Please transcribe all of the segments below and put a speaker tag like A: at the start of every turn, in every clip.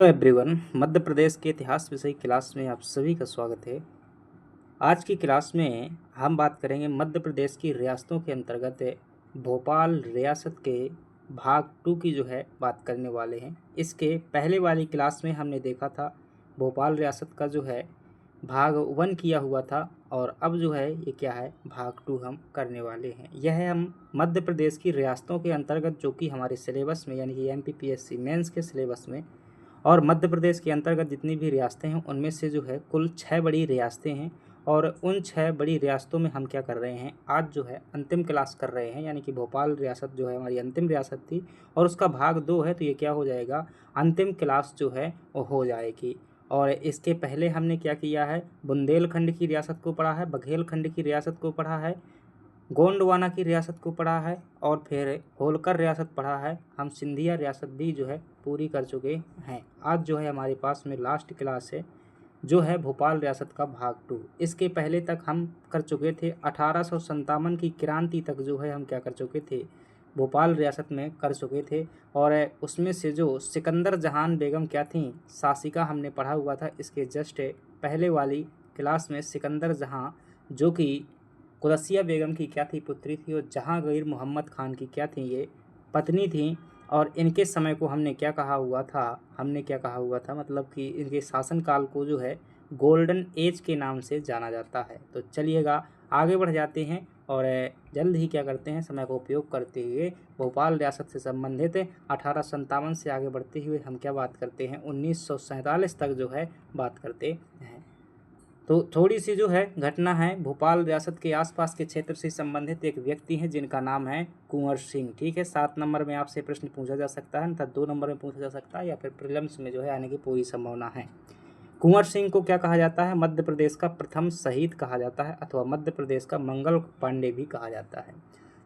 A: Hello everyone, Madhya Pradesh के इतिहास विषय क्लास में आप सभी का स्वागत है। आज की क्लास में हम बात करेंगे मध्य प्रदेश की रियासतों के अंतर्गत भोपाल रियासत के भाग 2 की जो है बात करने वाले हैं। इसके पहले वाली क्लास में हमने देखा था भोपाल रियासत का जो है भाग 1 किया हुआ था, और अब जो है ये क्या है, भाग 2 हम करने वाले हैं। यह है हम मध्य प्रदेश की रियासतों के अंतर्गत जो कि हमारे सिलेबस में यानी कि MPPSC मेंस के सिलेबस में, और मध्य प्रदेश के अंतर्गत जितनी भी रियासतें हैं उनमें से जो है कुल 6 बड़ी रियासतें हैं। और उन 6 बड़ी रियासतों में हम क्या कर रहे हैं, आज जो है अंतिम क्लास कर रहे हैं, यानी कि भोपाल रियासत जो है हमारी अंतिम रियासत थी और उसका भाग 2 है, तो ये क्या हो जाएगा, अंतिम क्लास जो है वो हो जाएगी। और इसके पहले हमने क्या किया है, बुंदेलखंड की रियासत को पढ़ा है, बघेलखंड की रियासत को पढ़ा है, गोंडवाना की रियासत को पढ़ा है, और फिर होलकर रियासत पढ़ा है। हम सिंधिया रियासत भी जो है पूरी कर चुके हैं। आज जो है हमारे पास में लास्ट क्लास है जो है भोपाल रियासत का भाग 2। इसके पहले तक हम कर चुके थे 1857 की क्रांति तक जो है हम क्या कर चुके थे, भोपाल रियासत में कर चुके थे। और उसमें से जो सिकंदर जहान बेगम क्या थी, शासिका, हमने पढ़ा हुआ था इसके जस्ट पहले वाली क्लास में। सिकंदर जहां जो कि कुरसिया बेगम की क्या थी, पुत्री थी, और जहांगीर मोहम्मद खान की क्या थी, ये पत्नी थी। और इनके समय को हमने क्या कहा हुआ था, मतलब कि इनके शासनकाल को जो है गोल्डन एज के नाम से जाना जाता है। तो चलिएगा आगे बढ़ जाते हैं और जल्द ही क्या करते हैं, समय का उपयोग करते हुए भोपाल रियासत से संबंधित 1857 से आगे बढ़ते हुए हम क्या बात करते हैं, 1947 तक जो है बात करते हैं। तो थोड़ी सी जो है घटना है, भोपाल रियासत के आसपास के क्षेत्र से संबंधित एक व्यक्ति हैं जिनका नाम है कुंवर सिंह। ठीक है, 7 नंबर में आपसे प्रश्न पूछा जा सकता है, तथा 2 नंबर में पूछा जा सकता है, या फिर प्रीलिम्स में जो है आने की पूरी संभावना है। कुंवर सिंह को क्या कहा जाता है, मध्य प्रदेश का प्रथम शहीद कहा जाता है, अथवा मध्य प्रदेश का मंगल पांडे भी कहा जाता है।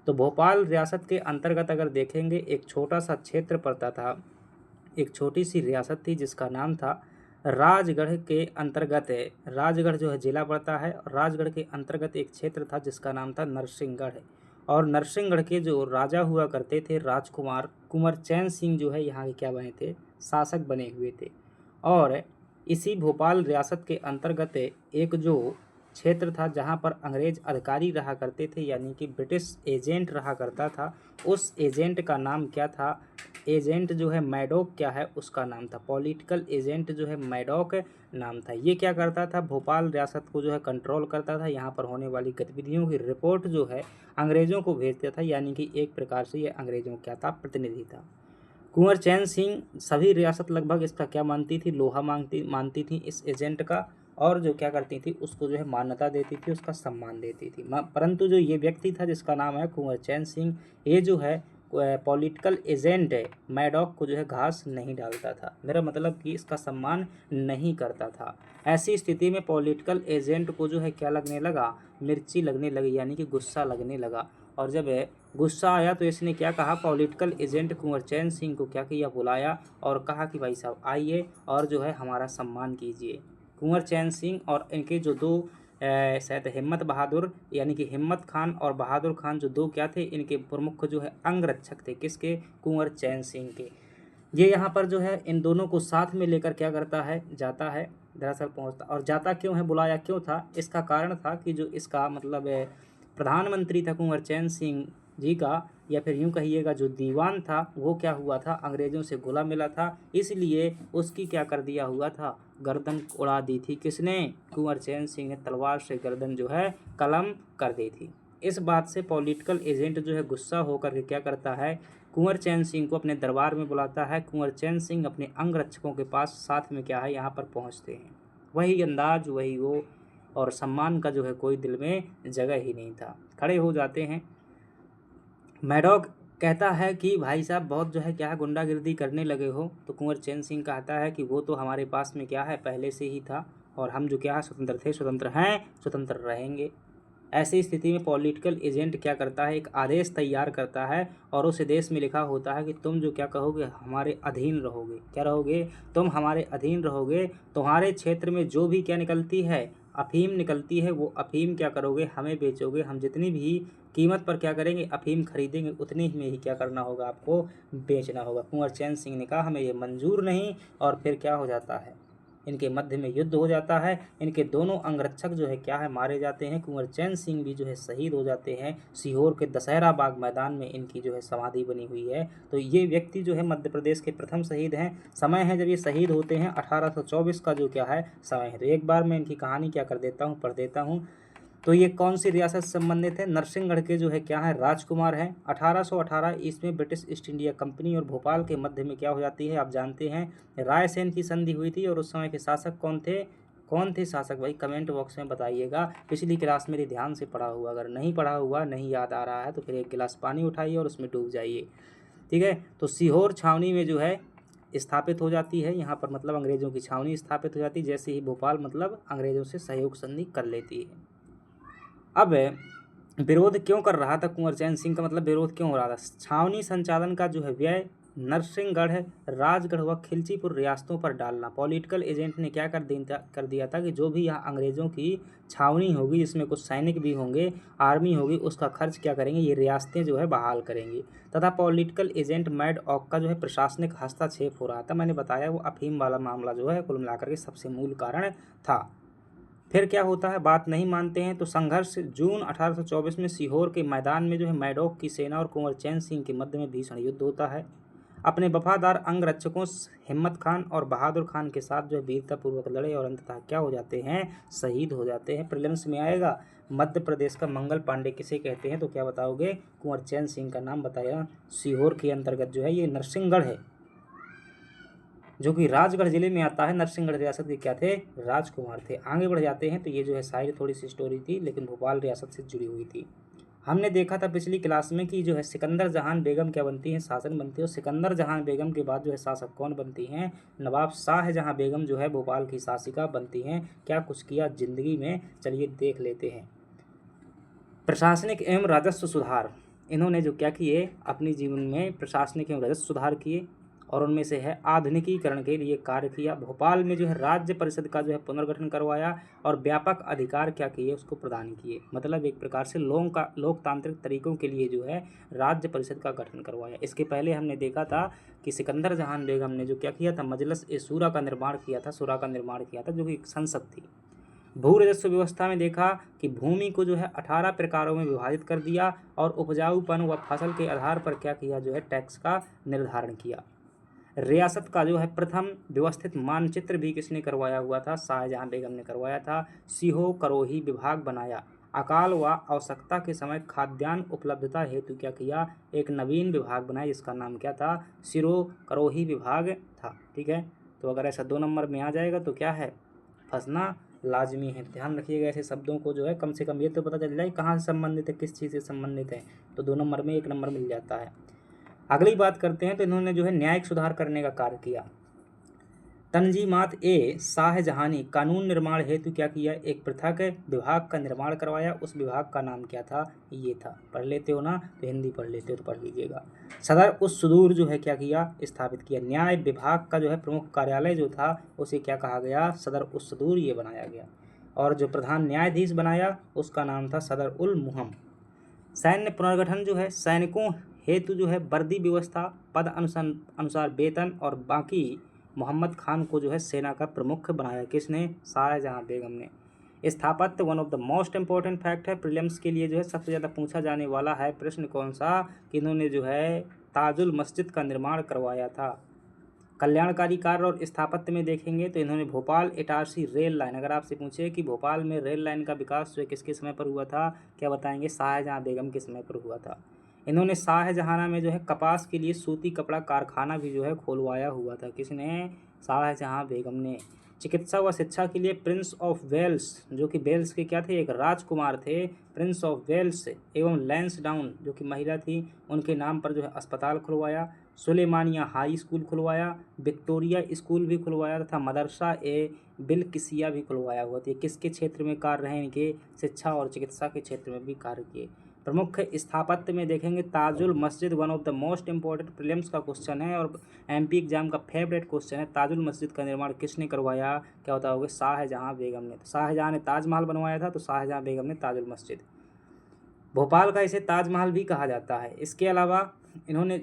A: तो भोपाल रियासत के अंतर्गत अगर देखेंगे, एक छोटा सा क्षेत्र पड़ता था, एक छोटी सी रियासत थी जिसका नाम था राजगढ़। के अंतर्गत है राजगढ़ जो है जिला पड़ता है, और राजगढ़ के अंतर्गत एक क्षेत्र था जिसका नाम था नरसिंहगढ़। और नरसिंहगढ़ के जो राजा हुआ करते थे, राजकुमार कुंवर चैन सिंह जो है यहाँ के क्या बने थे, शासक बने हुए थे। और इसी भोपाल रियासत के अंतर्गत एक जो क्षेत्र था जहाँ पर अंग्रेज अधिकारी रहा करते थे, यानी कि ब्रिटिश एजेंट रहा करता था, उस एजेंट का नाम क्या था, एजेंट जो है मैडॉक क्या है, उसका नाम था, पॉलिटिकल एजेंट जो है मैडॉक नाम था। ये क्या करता था, भोपाल रियासत को जो है कंट्रोल करता था, यहाँ पर होने वाली गतिविधियों की रिपोर्ट जो है अंग्रेज़ों को भेजता था, यानी कि एक प्रकार से ये अंग्रेज़ों क्या था, प्रतिनिधि था। कुंवर चैन सिंह सभी रियासत लगभग इसका क्या मानती थी, लोहा मानती थी इस एजेंट का, और जो क्या करती थी, उसको जो है मान्यता देती थी, उसका सम्मान देती थी। परंतु जो ये व्यक्ति था जिसका नाम है कुंवर चैन सिंह, ये जो है पॉलिटिकल एजेंट है मैडॉक को जो है घास नहीं डालता था, मेरा मतलब कि इसका सम्मान नहीं करता था। ऐसी स्थिति में पॉलिटिकल एजेंट को जो है क्या लगने लगा, मिर्ची लगने लगी, यानी कि गुस्सा लगने लगा। और जब गुस्सा आया तो इसने क्या कहा, पॉलिटिकल एजेंट कुंवर चैन सिंह को क्या किया, बुलाया और कहा कि भाई साहब आइए और जो है हमारा सम्मान कीजिए। कुंवर चैन सिंह और इनके जो दो शायद हिम्मत बहादुर, यानी कि हिम्मत खान और बहादुर खान, जो दो क्या थे, इनके प्रमुख जो है अंगरक्षक थे, किसके, कुंवर चैन सिंह के। ये यहाँ पर जो है इन दोनों को साथ में लेकर क्या करता है, जाता है, दरअसल पहुँचता। और जाता क्यों है, बुलाया क्यों था, इसका कारण था कि जो इसका मतलब प्रधानमंत्री था कुंवर चैन सिंह जी का, या फिर यूँ कहिएगा जो दीवान था, वो क्या हुआ था, अंग्रेज़ों से घुला मिला था, इसलिए उसकी क्या कर दिया हुआ था, गर्दन उड़ा दी थी। किसने, कुंवर चैन सिंह ने तलवार से गर्दन जो है कलम कर दी थी। इस बात से पॉलिटिकल एजेंट जो है गुस्सा होकर के क्या करता है, कुंवर चैन सिंह को अपने दरबार में बुलाता है। कुंवर चैन सिंह अपने अंगरक्षकों के पास साथ में क्या है, यहाँ पर पहुँचते हैं। वही अंदाज, वही वो, और सम्मान का जो है कोई दिल में जगह ही नहीं था। खड़े हो जाते हैं। मैडॉक कहता है कि भाई साहब बहुत जो है क्या है, गुंडागिर्दी करने लगे हो। तो कुंवर चैन सिंह कहता है कि वो तो हमारे पास में क्या है, पहले से ही था, और हम जो क्या है, स्वतंत्र थे, स्वतंत्र हैं, स्वतंत्र रहेंगे। ऐसी स्थिति में पॉलिटिकल एजेंट क्या करता है, एक आदेश तैयार करता है, और उस आदेश में लिखा होता है कि तुम जो क्या कहोगे, हमारे अधीन रहोगे। क्या रहोगे, तुम हमारे अधीन रहोगे। तुम्हारे क्षेत्र में जो भी क्या निकलती है, अफीम निकलती है, वो अफीम क्या करोगे, हमें बेचोगे। हम जितनी भी कीमत पर क्या करेंगे, अफीम खरीदेंगे, उतने ही में ही क्या करना होगा, आपको बेचना होगा। कुंवर चैन सिंह ने कहा हमें ये मंजूर नहीं, और फिर क्या हो जाता है, इनके मध्य में युद्ध हो जाता है। इनके दोनों अंगरक्षक जो है क्या है, मारे जाते हैं। कुंवर चैन सिंह भी जो है शहीद हो जाते हैं। सीहोर के दशहरा बाग मैदान में इनकी जो है समाधि बनी हुई है। तो ये व्यक्ति जो है मध्य प्रदेश के प्रथम शहीद हैं। समय है जब ये शहीद होते हैं 1824 का जो क्या है समय है। तो एक बार मैं इनकी कहानी क्या कर देता हूँ, पढ़ देता हूँ। तो ये कौन सी रियासत से संबंधित है, नरसिंहगढ़ के जो है क्या है राजकुमार हैं। 1818 ईस्वी में ब्रिटिश ईस्ट इंडिया कंपनी और भोपाल के मध्य में क्या हो जाती है, आप जानते हैं रायसेन की संधि हुई थी। और उस समय के शासक कौन थे शासक, भाई कमेंट बॉक्स में बताइएगा। पिछली क्लास मेरी ध्यान से पढ़ा हुआ, अगर नहीं पढ़ा हुआ, नहीं याद आ रहा है तो फिर एक गिलास पानी उठाइए और उसमें डूब जाइए, ठीक है। तो सीहोर छावनी में जो है स्थापित हो जाती है, यहाँ पर मतलब अंग्रेजों की छावनी स्थापित हो जाती है, जैसे ही भोपाल मतलब अंग्रेजों से सहयोग संधि कर लेती है। अब विरोध क्यों कर रहा था कुंवर चैन सिंह का, मतलब विरोध क्यों हो रहा था, छावनी संचालन का जो है व्यय नरसिंहगढ़, राजगढ़ व खिलचीपुर रियासतों पर डालना। पॉलिटिकल एजेंट ने क्या कर दिया था कि जो भी यहाँ अंग्रेजों की छावनी होगी, जिसमें कुछ सैनिक भी होंगे, आर्मी होगी, उसका खर्च क्या करेंगे, ये रियासतें जो है बहाल करेंगी। तथा पॉलिटिकल एजेंट मैड ऑक का जो है प्रशासनिक हस्तक्षेप हो रहा था। मैंने बताया वो अफीम वाला मामला जो है कुल मिलाकर के सबसे मूल कारण था। फिर क्या होता है, बात नहीं मानते हैं तो संघर्ष जून 1824 में सीहोर के मैदान में जो है मैडॉक की सेना और कुंवर चैन सिंह के मध्य में भीषण युद्ध होता है। अपने वफादार अंगरक्षकों हिम्मत खान और बहादुर खान के साथ जो है वीरतापूर्वक लड़े और अंततः क्या हो जाते हैं, शहीद हो जाते हैं। प्रीलिम्स में आएगा मध्य प्रदेश का मंगल पांडे किसे कहते हैं, तो क्या बताओगे, कुंवर चैन सिंह का नाम बताया। सीहोर के अंतर्गत जो है ये नरसिंहगढ़ है, जो कि राजगढ़ जिले में आता है। नरसिंहगढ़ रियासत के क्या थे, राजकुमार थे। आगे बढ़ जाते हैं तो ये जो है शायद थोड़ी सी स्टोरी थी, लेकिन भोपाल रियासत से जुड़ी हुई थी। हमने देखा था पिछली क्लास में कि जो है सिकंदर जहान बेगम क्या बनती हैं, शासन बनती है। और सिकंदर जहान बेगम के बाद जो है शासक कौन बनती हैं, नवाब शाहजहां बेगम जो है भोपाल की शासिका बनती हैं। क्या कुछ किया जिंदगी में, चलिए देख लेते हैं। प्रशासनिक एवं राजस्व सुधार, इन्होंने जो क्या किए अपनी जीवन में, प्रशासनिक एवं राजस्व सुधार किए, और उनमें से है आधुनिकीकरण के लिए कार्य किया। भोपाल में जो है राज्य परिषद का जो है पुनर्गठन करवाया और व्यापक अधिकार क्या किए, उसको प्रदान किए। मतलब एक प्रकार से लोकतांत्रिक तरीकों के लिए जो है राज्य परिषद का गठन करवाया। इसके पहले हमने देखा था कि सिकंदर जहान बेगम ने जो क्या किया था, मजलिस ए शूरा का निर्माण किया था, शूरा का निर्माण किया था, जो कि एक संसद थी। भू राजस्व व्यवस्था में देखा कि भूमि को जो है 18 प्रकारों में विभाजित कर दिया और उपजाऊपन व फसल के आधार पर क्या किया, जो है टैक्स का निर्धारण किया। रियासत का जो है प्रथम व्यवस्थित मानचित्र भी किसने करवाया हुआ था, शाहजहां बेगम ने करवाया था। सीहो करोही विभाग बनाया। अकाल व आवश्यकता के समय खाद्यान्न उपलब्धता हेतु क्या किया, एक नवीन विभाग बनाया जिसका नाम क्या था, सिरो करोही विभाग था। ठीक है, तो अगर ऐसा 2 नंबर में आ जाएगा तो क्या है, फंसना लाजमी है। ध्यान रखिएगा ऐसे शब्दों को जो है, कम से कम ये तो पता चल जाए कहाँ से संबंधित है, किस चीज़ से संबंधित है, तो 2 नंबर में 1 नंबर मिल जाता है। अगली बात करते हैं तो इन्होंने जो है न्यायिक सुधार करने का कार्य किया। तंजीमात ए शाहजहानी कानून निर्माण हेतु क्या किया, एक पृथक विभाग का निर्माण करवाया। उस विभाग का नाम क्या था, ये था। पढ़ लेते हो ना, तो हिंदी पढ़ लेते हो तो पढ़ लीजिएगा। सदर उस सुदूर जो है क्या किया, स्थापित किया। न्याय विभाग का जो है प्रमुख कार्यालय जो था उसे क्या कहा गया, सदर उस सुदूर ये बनाया गया। और जो प्रधान न्यायाधीश बनाया उसका नाम था सदर उल मुहम। सैन्य पुनर्गठन जो है, सैनिकों हेतु जो है वर्दी व्यवस्था, पद अनुसार वेतन और बाकी मोहम्मद खान को जो है सेना का प्रमुख बनाया। किसने, शाहजहां बेगम ने। स्थापत्य one of the most important fact है, प्रीलिम्स के लिए जो है सबसे ज़्यादा पूछा जाने वाला है प्रश्न कौन सा, कि इन्होंने जो है ताजुल मस्जिद का निर्माण करवाया था। कल्याणकारी कार्य और स्थापत्य में देखेंगे तो इन्होंने भोपाल इटारसी रेल लाइन, अगर आपसे पूछे कि भोपाल में रेल लाइन का विकास जो है किसके समय पर हुआ था, क्या बताएंगे, शाहजहां बेगम के समय पर हुआ था। इन्होंने शाहजहाना में जो है कपास के लिए सूती कपड़ा कारखाना भी जो है खोलवाया हुआ था। किसने, शाहजहां बेगम ने। चिकित्सा व शिक्षा के लिए प्रिंस ऑफ वेल्स, जो कि वेल्स के क्या थे, एक राजकुमार थे, प्रिंस ऑफ वेल्स एवं लैंसडाउन जो कि महिला थी, उनके नाम पर जो है अस्पताल खुलवाया। सुलेमानिया हाई स्कूल खुलवाया, विक्टोरिया स्कूल भी खुलवाया तथा मदरसा ए बिलकिसिया भी खुलवाया हुआ था। किसके क्षेत्र में कार्य रहे इनके, शिक्षा और चिकित्सा के क्षेत्र में भी कार्य किए। प्रमुख स्थापत्य में देखेंगे Tajul Masjid, one of the most important prelims का क्वेश्चन है और एमपी एग्जाम का फेवरेट क्वेश्चन है। ताजुल मस्जिद का निर्माण किसने करवाया, क्या बताओगे, शाहजहां बेगम ने। तो शाहजहां ने ताजमहल बनवाया था, तो शाहजहां बेगम ने ताजुल मस्जिद। भोपाल का इसे ताजमहल भी कहा जाता है। इसके अलावा इन्होंने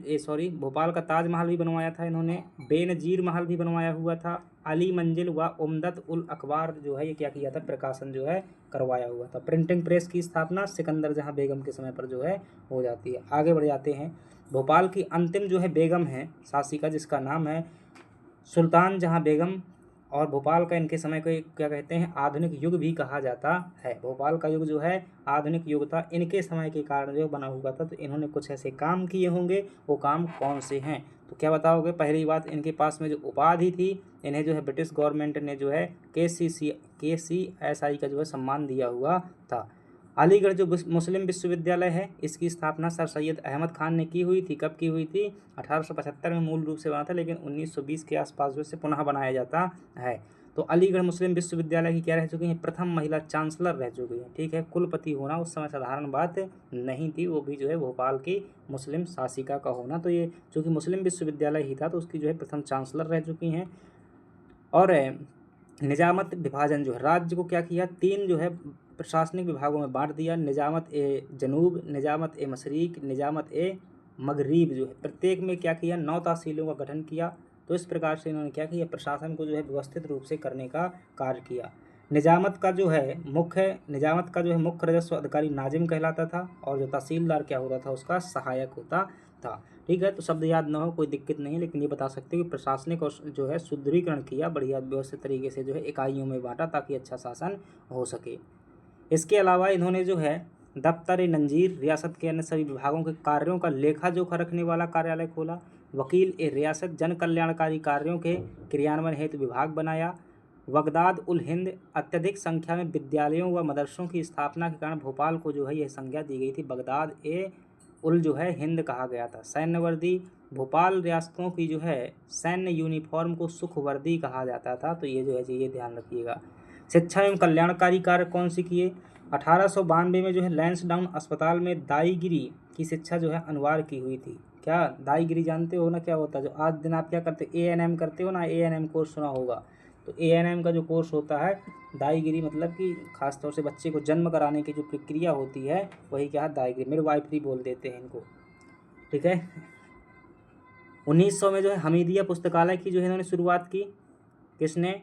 A: भोपाल का ताजमहल भी बनवाया था इन्होंने, बेनजीर महल भी बनवाया हुआ था, अली मंजिल व उम्दत उल अखबार जो है ये क्या किया था, प्रकाशन जो है करवाया हुआ था। प्रिंटिंग प्रेस की स्थापना सिकंदर जहां बेगम के समय पर जो है हो जाती है। आगे बढ़ जाते हैं। भोपाल की अंतिम जो है बेगम है शासिका, जिसका नाम है सुल्तान जहां बेगम, और भोपाल का इनके समय को क्या कहते हैं, आधुनिक युग भी कहा जाता है। भोपाल का युग जो है आधुनिक युग था, इनके समय के कारण जो बना हुआ था। तो इन्होंने कुछ ऐसे काम किए होंगे, वो काम कौन से हैं, तो क्या बताओगे। पहली बात, इनके पास में जो उपाधि थी, इन्हें जो है ब्रिटिश गवर्नमेंट ने जो है KCSI का जो है सम्मान दिया हुआ था। अलीगढ़ जो मुस्लिम विश्वविद्यालय है, इसकी स्थापना सर सैयद अहमद खान ने की हुई थी। कब की हुई थी, 1875 में मूल रूप से बना था, लेकिन 1920 के आसपास जो से पुनः बनाया जाता है। तो अलीगढ़ मुस्लिम विश्वविद्यालय की क्या रह चुकी हैं, प्रथम महिला चांसलर रह चुकी हैं। ठीक है, कुलपति होना उस समय साधारण बात नहीं थी, वो भी जो है भोपाल की मुस्लिम शासिका का होना। तो ये चूँकि मुस्लिम विश्वविद्यालय ही था, तो उसकी जो है प्रथम चांसलर रह चुकी हैं। और निजामत विभाजन जो है, राज्य को क्या किया, 3 जो है प्रशासनिक विभागों में बांट दिया। निजामत ए जनूब, निजामत ए मशरिक, निजामत ए मगरिब जो है, प्रत्येक में क्या किया, 9 तहसीलों का गठन किया। तो इस प्रकार से इन्होंने क्या किया, प्रशासन को जो है व्यवस्थित रूप से करने का कार्य किया। निजामत का जो है मुख्य राजस्व अधिकारी नाजिम कहलाता था, और जो तहसीलदार क्या होता था, उसका सहायक होता था। ठीक है, तो शब्द याद ना हो कोई दिक्कत नहीं, लेकिन ये बता सकते हो कि प्रशासनिक और जो है सुदृढ़ीकरण किया, बढ़िया व्यवस्थित तरीके से जो है इकाइयों में बांटा, ताकि अच्छा शासन हो सके। इसके अलावा इन्होंने जो है दफ्तर ए नंजीर, रियासत के अन्य सभी विभागों के कार्यों का लेखा जोखा रखने वाला कार्यालय खोला। वकील ए रियासत, जन कल्याणकारी कार्यों के क्रियान्वयन हेतु विभाग बनाया। बगदाद उल हिंद, अत्यधिक संख्या में विद्यालयों व मदरसों की स्थापना के कारण भोपाल को जो है यह संज्ञा दी गई थी, बगदाद ए उल जो है हिंद कहा गया था। सैन्य वर्दी, भोपाल रियासतों की जो है सैन्य यूनिफॉर्म को सुख वर्दी कहा जाता था। तो ये जो है ये ध्यान रखिएगा। शिक्षा एवं कल्याणकारी कार्य कौन से किए, 1892 में जो है लैंसडाउन अस्पताल में दाईगिरी की शिक्षा जो है अनिवार्य की हुई थी। क्या दाईगिरी जानते हो ना, क्या होता है, जो आज दिन आप क्या करते, ANM करते हो ना, ANM कोर्स सुना होगा। तो ANM का जो कोर्स होता है, दाईगिरी मतलब कि खासतौर से बच्चे को जन्म कराने की जो प्रक्रिया होती है, वही क्या है, दाईगिरी, मेरे वाइफ भी बोल देते हैं इनको। ठीक है, 1900 में जो है हमीदिया पुस्तकालय की जो है इन्होंने शुरुआत की, किसने,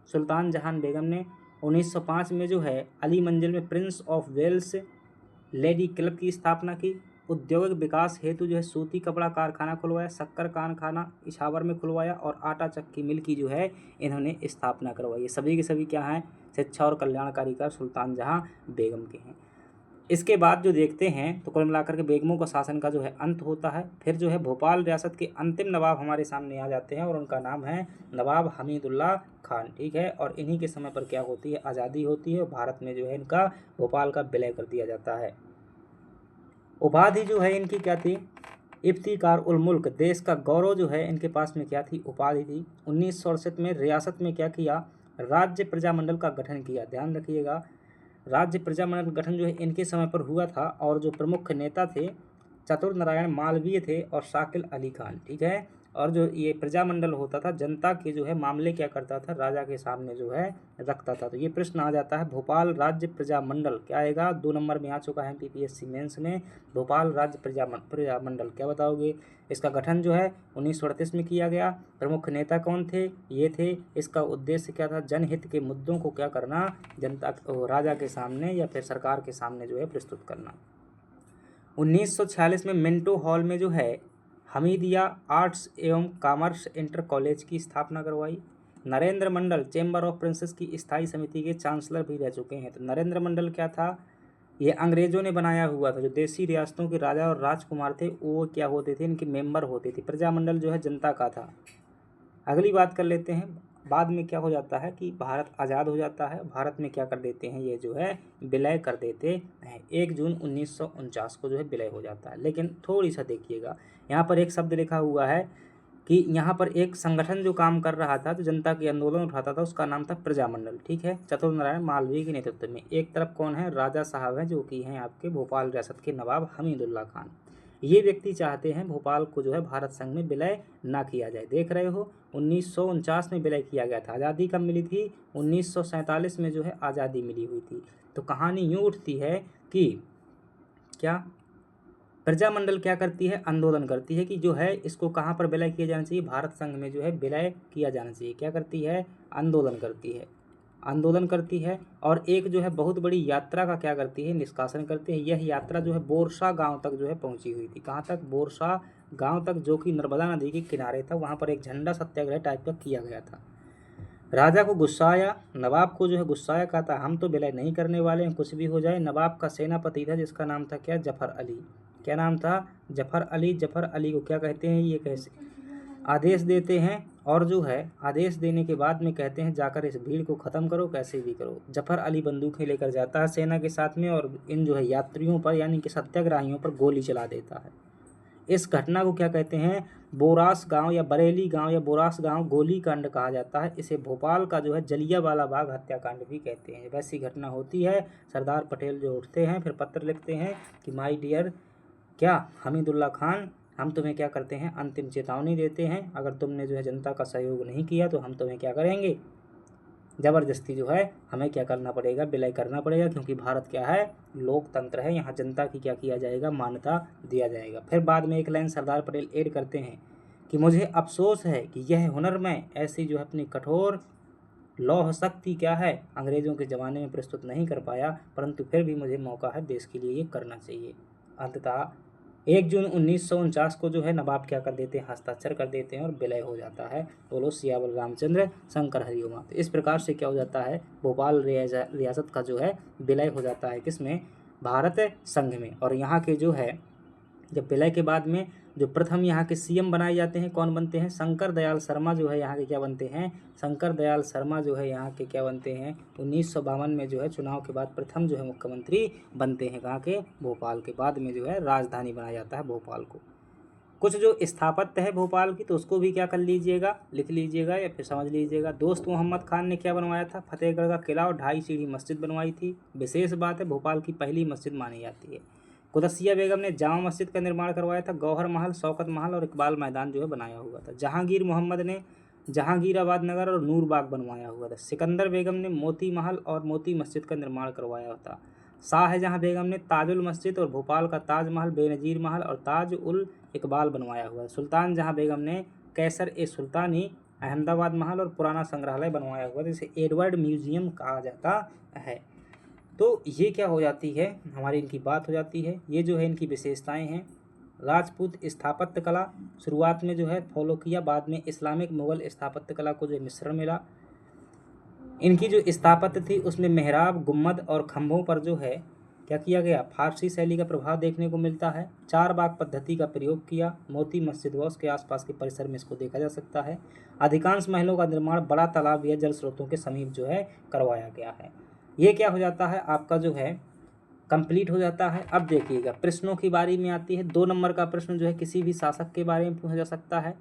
A: सुल्तान जहान बेगम ने। 1905 में जो है अली मंजिल में Prince of Wales lady club की स्थापना की। औद्योगिक विकास हेतु जो है सूती कपड़ा कारखाना खुलवाया, शक्कर कारखाना इछावर में खुलवाया, और आटा चक्की मिल की जो है इन्होंने स्थापना करवाई। ये सभी के सभी क्या हैं, शिक्षा और कल्याणकारी कार्य सुल्तान जहां बेगम के हैं। इसके बाद जो देखते हैं, तो कुल मिलाकर के बेगमों का शासन का जो है अंत होता है। फिर जो है भोपाल रियासत के अंतिम नवाब हमारे सामने आ जाते हैं, और उनका नाम है नवाब हमीदुल्ला खान। ठीक है, और इन्हीं के समय पर क्या होती है, आज़ादी होती है, और भारत में जो है इनका भोपाल का विलय कर दिया जाता है। उपाधि जो है इनकी क्या थी, इफ्तिकार उल मुल्क, देश का गौरव जो है इनके पास में क्या थी, उपाधि थी। 1968 में रियासत में क्या किया, राज्य प्रजामंडल का गठन किया। ध्यान रखिएगा, राज्य प्रजामंडल गठन जो है इनके समय पर हुआ था, और जो प्रमुख नेता थे चतुर नारायण मालवीय थे और शाकिल अली खान। ठीक है, और जो ये प्रजामंडल होता था, जनता के जो है मामले क्या करता था, राजा के सामने जो है रखता था। तो ये प्रश्न आ जाता है, भोपाल राज्य प्रजामंडल क्या आएगा, 2 नंबर में आ चुका है PPSC मेंस में। भोपाल राज्य प्रजामंडल क्या बताओगे। इसका गठन जो है 1938 में किया गया। प्रमुख नेता कौन थे, ये थे। इसका उद्देश्य क्या था, जनहित के मुद्दों को क्या करना, जनता राजा के सामने या फिर सरकार के सामने जो है प्रस्तुत करना। 1946 में मिंटो हॉल में जो है हमीदिया आर्ट्स एवं कॉमर्स इंटर कॉलेज की स्थापना करवाई। नरेंद्र मंडल चैम्बर ऑफ प्रिंसेस की स्थायी समिति के चांसलर भी रह चुके हैं। तो नरेंद्र मंडल क्या था, ये अंग्रेजों ने बनाया हुआ था। जो देसी रियासतों के राजा और राजकुमार थे, वो क्या होते थे, इनके मेंबर होते थे। प्रजामंडल जो है जनता का था। अगली बात कर लेते हैं, बाद में क्या हो जाता है कि भारत आज़ाद हो जाता है, भारत में क्या कर देते हैं, ये जो है विलय कर देते हैं। 1 जून 1949 को जो है विलय हो जाता है। लेकिन थोड़ी सा देखिएगा, यहाँ पर एक शब्द लिखा हुआ है कि यहाँ पर एक संगठन जो काम कर रहा था, जो जनता के आंदोलन उठाता था, उसका नाम था प्रजामंडल। ठीक है, चतुर नारायण मालवीय के नेतृत्व में। एक तरफ कौन है, राजा साहब हैं, जो कि हैं आपके भोपाल रियासत के नवाब हमीदुल्ला खान। ये व्यक्ति चाहते हैं भोपाल को जो है भारत संघ में विलय ना किया जाए। देख रहे हो, 1949 में विलय किया गया था। आज़ादी कब मिली थी, 1947 में जो है आज़ादी मिली हुई थी। तो कहानी यूँ उठती है कि क्या प्रजामंडल क्या करती है, आंदोलन करती है कि जो है इसको कहाँ पर विलय किया जाना चाहिए, भारत संघ में जो है विलय किया जाना चाहिए। क्या करती है, आंदोलन करती है, आंदोलन करती है। और एक जो है बहुत बड़ी यात्रा का क्या करती है, निष्कासन करती है। यह यात्रा जो है बोरसा गांव तक जो है पहुंची हुई थी। कहाँ तक, बोरसा गांव तक, जो कि नर्मदा नदी के किनारे था। वहाँ पर एक झंडा सत्याग्रह टाइप का किया गया था। राजा को गुस्सा आया, नवाब को जो है गुस्सा आया, कहा था हम तो विलय नहीं करने वाले हैं, कुछ भी हो जाए। नवाब का सेनापति था जिसका नाम था क्या, जफर अली। क्या नाम था, जफर अली। जफर अली को क्या कहते हैं, ये कैसे आदेश देते हैं, और जो है आदेश देने के बाद में कहते हैं जाकर इस भीड़ को ख़त्म करो, कैसे भी करो। जफर अली बंदूकें लेकर जाता है सेना के साथ में, और इन जो है यात्रियों पर यानी कि सत्याग्रहियों पर गोली चला देता है। इस घटना को क्या कहते हैं, बोरास गांव या बरेली गांव या बोरास गांव गोली कांड कहा जाता है। इसे भोपाल का जो है जलियांवाला बाग हत्याकांड भी कहते हैं। वैसी घटना होती है। सरदार पटेल जो उठते हैं, फिर पत्र लिखते हैं कि माय डियर क्या हमीदुल्ला खान, हम तुम्हें क्या करते हैं, अंतिम चेतावनी देते हैं। अगर तुमने जो है जनता का सहयोग नहीं किया तो हम तुम्हें क्या करेंगे, ज़बरदस्ती जो है हमें क्या करना पड़ेगा, विलय करना पड़ेगा। क्योंकि भारत क्या है, लोकतंत्र है, यहाँ जनता की क्या किया जाएगा, मान्यता दिया जाएगा। फिर बाद में एक लाइन सरदार पटेल ऐड करते हैं कि मुझे अफसोस है कि यह हुनर में ऐसी जो है अपनी कठोर लौह शक्ति क्या है, अंग्रेज़ों के ज़माने में प्रस्तुत नहीं कर पाया, परंतु फिर भी मुझे मौका है, देश के लिए ये करना चाहिए। अंततः 1 जून 1949 को जो है नवाब क्या कर देते हैं, हस्ताक्षर कर देते हैं और विलय हो जाता है। बोलो सियावर रामचंद्र शंकर हरिओम। तो इस प्रकार से क्या हो जाता है, भोपाल रियासत का जो है विलय हो जाता है, किसमें, भारत संघ में। और यहाँ के जो है जब विलय के बाद में जो प्रथम यहाँ के सीएम बनाए जाते हैं, कौन बनते हैं, शंकर दयाल शर्मा जो है यहाँ के क्या बनते हैं, शंकर दयाल शर्मा जो है यहाँ के क्या बनते हैं, 1952 में जो है चुनाव के बाद प्रथम जो है मुख्यमंत्री बनते हैं। कहाँ के, भोपाल के। बाद में जो है राजधानी बनाया जाता है भोपाल को। कुछ जो स्थापत्य है भोपाल की, तो उसको भी क्या कर लीजिएगा, लिख लीजिएगा या फिर समझ लीजिएगा। दोस्त मोहम्मद खान ने क्या बनवाया था, फतेहगढ़ का किला और 2.5 सीढ़ी मस्जिद बनवाई थी। विशेष बात है, भोपाल की पहली मस्जिद मानी जाती है। कुदसिया बेगम ने जामा मस्जिद का निर्माण करवाया था। गौहर महल, शौकत महल और इकबाल मैदान जो है बनाया हुआ था। जहांगीर मोहम्मद ने जहांगीराबाद नगर और नूरबाग बनवाया हुआ था। सिकंदर बेगम ने मोती महल और मोती मस्जिद का निर्माण करवाया था। शाहजहां बेगम ने ताजुल मस्जिद और भोपाल का ताजमहल, बेनजीर महल और ताज उल इकबाल बनवाया हुआ है। सुल्तान जहां बेगम ने कैसर ए सुल्तानी, अहमदाबाद महल और पुराना संग्रहालय बनवाया हुआ है, जिसे एडवर्ड म्यूजियम कहा जाता है। तो ये क्या हो जाती है, हमारी इनकी बात हो जाती है। ये जो है इनकी विशेषताएं हैं। राजपूत स्थापत्य कला शुरुआत में जो है फॉलो किया, बाद में इस्लामिक मुगल स्थापत्य कला को जो मिश्रण मिला। इनकी जो स्थापत्य थी उसमें मेहराब, गुम्मद और खंभों पर जो है क्या किया गया, फारसी शैली का प्रभाव देखने को मिलता है। 4 बाग पद्धति का प्रयोग किया। मोती मस्जिद व उसके आसपास के परिसर में इसको देखा जा सकता है। अधिकांश महलों का निर्माण बड़ा तालाब या जल स्रोतों के समीप जो है करवाया गया है। ये क्या हो जाता है, आपका जो है कंप्लीट हो जाता है। अब देखिएगा प्रश्नों की बारी में आती है। 2 नंबर का प्रश्न जो है किसी भी शासक के बारे में पूछा जा सकता है।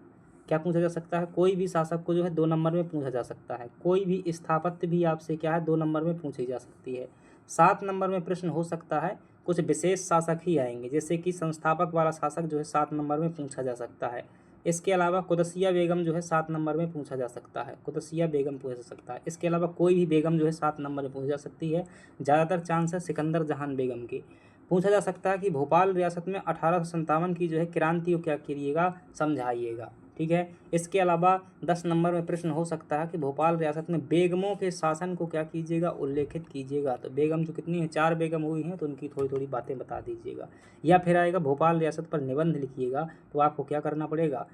A: क्या पूछा जा सकता है, कोई भी शासक को जो है 2 नंबर में पूछा जा सकता है। कोई भी स्थापत्य भी आपसे क्या है 2 नंबर में पूछी जा सकती है। 7 नंबर में प्रश्न हो सकता है, कुछ विशेष शासक ही आएंगे, जैसे कि संस्थापक वाला शासक जो है 7 नंबर में पूछा जा सकता है। इसके अलावा कुदसिया बेगम जो है 7 नंबर में पूछा जा सकता है, कुदसिया बेगम पूछा जा सकता है। इसके अलावा कोई भी बेगम जो है 7 नंबर में पूछी जा सकती है। ज़्यादातर चांस है सिकंदर जहान बेगम की। पूछा जा सकता है कि भोपाल रियासत में 1857 की जो है क्रांति को क्या करिएगा, समझाइएगा। ठीक है। इसके अलावा 10 नंबर में प्रश्न हो सकता है कि भोपाल रियासत में बेगमों के शासन को क्या कीजिएगा, उल्लेखित कीजिएगा। तो बेगम जो कितनी है, 4 बेगम हुई हैं, तो उनकी थोड़ी थोड़ी बातें बता दीजिएगा। या फिर आएगा भोपाल रियासत पर निबंध लिखिएगा। तो आपको क्या करना पड़ेगा,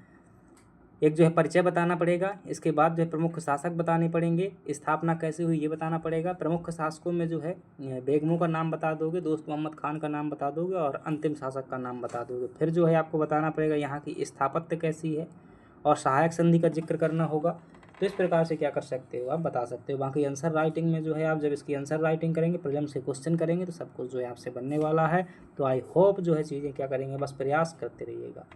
A: एक जो है परिचय बताना पड़ेगा। इसके बाद जो है प्रमुख शासक बताने पड़ेंगे, स्थापना कैसे हुई ये बताना पड़ेगा। प्रमुख शासकों में जो है बेगमों का नाम बता दोगे, दोस्त मोहम्मद खान का नाम बता दोगे और अंतिम शासक का नाम बता दोगे। फिर जो है आपको बताना पड़ेगा यहाँ की स्थापत्य कैसी है और सहायक संधि का जिक्र करना होगा। तो इस प्रकार से क्या कर सकते हो, आप बता सकते हो। बाकी आंसर राइटिंग में जो है आप जब इसकी आंसर राइटिंग करेंगे, प्रॉब्लम से क्वेश्चन करेंगे, तो सब कुछ जो है आपसे बनने वाला है। तो आई होप जो है चीज़ें क्या करेंगे, बस प्रयास करते रहिएगा।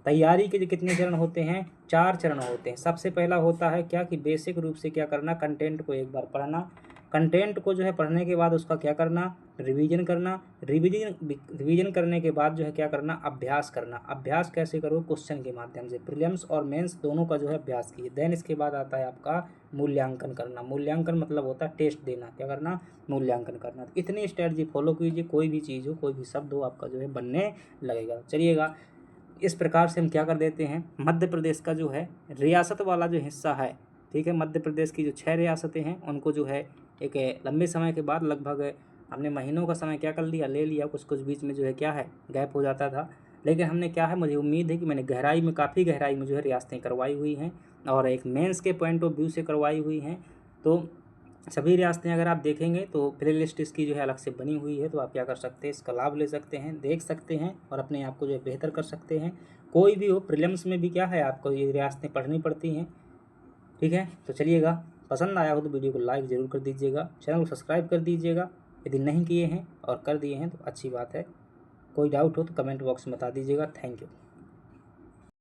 A: तैयारी के जो कितने चरण होते हैं, 4 चरण होते हैं। सबसे पहला होता है क्या कि बेसिक रूप से क्या करना, कंटेंट को एक बार पढ़ना। कंटेंट को जो है पढ़ने के बाद उसका क्या करना, रिवीजन करना, रिवीजन करने के बाद जो है क्या करना, अभ्यास करना। अभ्यास कैसे करो, क्वेश्चन के माध्यम से, प्रीलिम्स और मेंस दोनों का जो है अभ्यास कीजिए। देन इसके बाद आता है आपका मूल्यांकन करना। मूल्यांकन मतलब होता है टेस्ट देना, क्या करना, मूल्यांकन करना। तो इतनी स्ट्रेटजी फॉलो कीजिए, कोई भी चीज़ हो, कोई भी शब्द हो, आपका जो है बनने लगेगा। चलिएगा, इस प्रकार से हम क्या कर देते हैं, मध्य प्रदेश का जो है रियासत वाला जो हिस्सा है, ठीक है, मध्य प्रदेश की जो 6 रियासतें हैं उनको जो है एक लंबे समय के बाद, लगभग हमने महीनों का समय क्या कर लिया, ले लिया। कुछ कुछ बीच में जो है क्या है, गैप हो जाता था, लेकिन हमने क्या है, मुझे उम्मीद है कि मैंने गहराई में, काफ़ी गहराई में जो है रियासतें करवाई हुई हैं और एक मेंस के पॉइंट ऑफ व्यू से करवाई हुई हैं। तो सभी रियासतें अगर आप देखेंगे तो प्ले लिस्ट इसकी जो है अलग से बनी हुई है, तो आप क्या कर सकते हैं, इसका लाभ ले सकते हैं, देख सकते हैं और अपने आप को जो है बेहतर कर सकते हैं। कोई भी हो, प्रीलिम्स में भी क्या है, आपको ये रियासतें पढ़नी पड़ती हैं, ठीक है। तो चलिएगा, पसंद आया हो तो वीडियो को लाइक ज़रूर कर दीजिएगा, चैनल को सब्सक्राइब कर दीजिएगा यदि नहीं किए हैं, और कर दिए हैं तो अच्छी बात है। कोई डाउट हो तो कमेंट बॉक्स में बता दीजिएगा। Thank you.